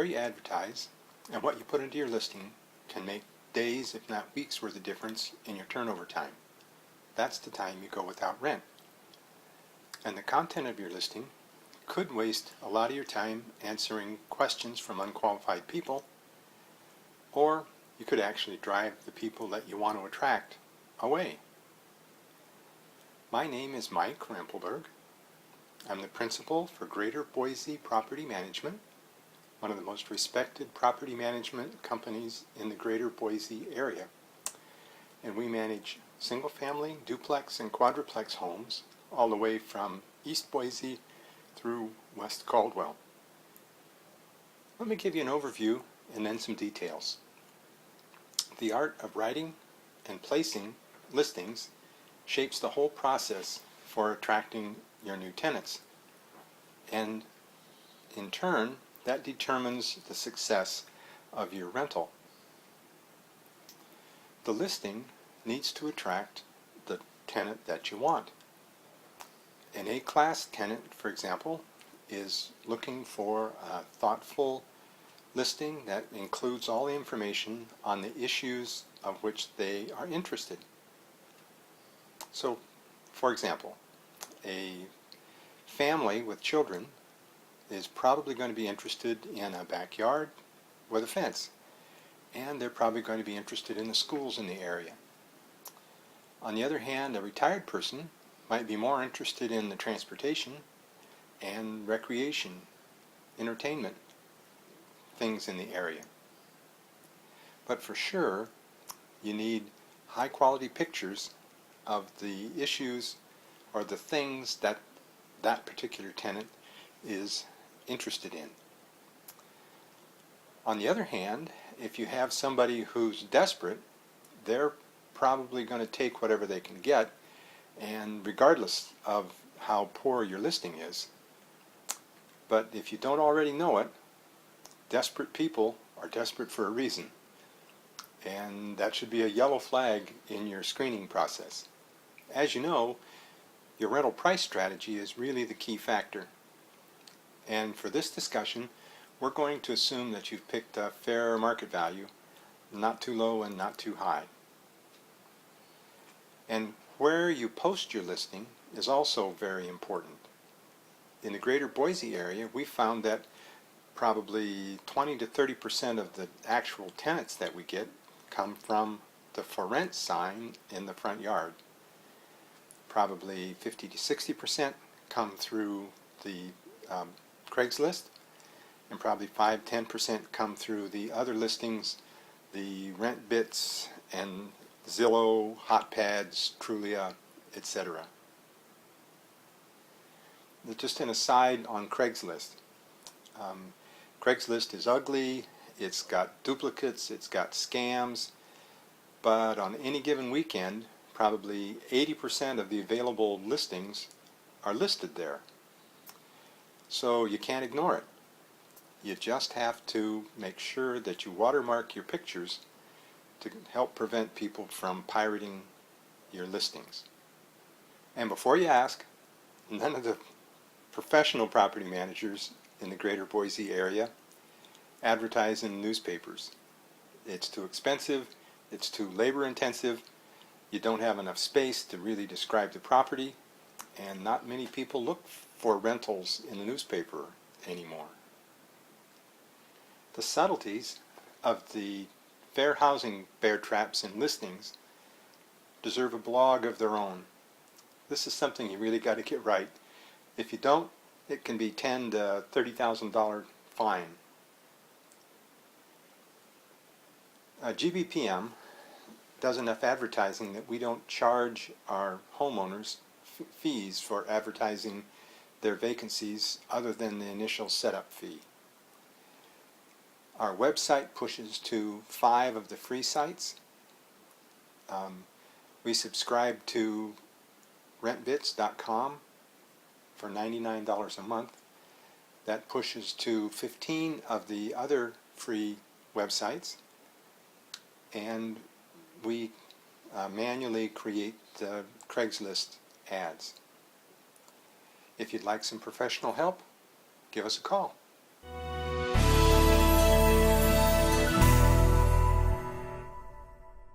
you advertise and what you put into your listing can make days, if not weeks, worth of difference in your turnover time. That's the time you go without rent. And the content of your listing could waste a lot of your time answering questions from unqualified people, or you could actually drive the people that you want to attract away. My name is Mike Rampelberg. I'm the principal for Greater Boise Property Management, one of the most respected property management companies in the Greater Boise area. And we manage single-family, duplex, and quadruplex homes all the way from East Boise through West Caldwell. Let me give you an overview and then some details. The art of writing and placing listings shapes the whole process for attracting your new tenants, and in turn that determines the success of your rental. The listing needs to attract the tenant that you want. An A-class tenant, for example, is looking for a thoughtful listing that includes all the information on the issues of which they are interested. So, for example, a family with children is probably going to be interested in a backyard with a fence, and they're probably going to be interested in the schools in the area. On the other hand, a retired person might be more interested in the transportation and recreation, entertainment, things in the area. But for sure, you need high quality pictures of the issues or the things that that particular tenant is interested in. On the other hand, if you have somebody who's desperate, they're probably going to take whatever they can get, and regardless of how poor your listing is. But if you don't already know it, desperate people are desperate for a reason, and that should be a yellow flag in your screening process. As you know, your rental price strategy is really the key factor. And for this discussion, we're going to assume that you've picked a fair market value, not too low and not too high. And where you post your listing is also very important. In the Greater Boise area, we found that probably 20 to 30% of the actual tenants that we get come from the for rent sign in the front yard. Probably 50 to 60% come through the Craigslist, and probably 5-10% come through the other listings, the Rent Bits and Zillow, Hotpads, Trulia, etc. Just an aside on Craigslist. Craigslist is ugly, it's got duplicates, it's got scams, but on any given weekend, probably 80% of the available listings are listed there. So you can't ignore it. You just have to make sure that you watermark your pictures to help prevent people from pirating your listings. And before you ask, none of the professional property managers in the Greater Boise area advertise in newspapers. It's too expensive, it's too labor intensive, you don't have enough space to really describe the property, and not many people look for rentals in the newspaper anymore. The subtleties of the fair housing bear traps in listings deserve a blog of their own. This is something you really got to get right. If you don't, it can be $10,000 to $30,000 fine. GBPM does enough advertising that we don't charge our homeowners fees for advertising their vacancies other than the initial setup fee. Our website pushes to 5 of the free sites. We subscribe to rentbits.com for $99 a month. That pushes to 15 of the other free websites, and we manually create the Craigslist ads. If you'd like some professional help, give us a call.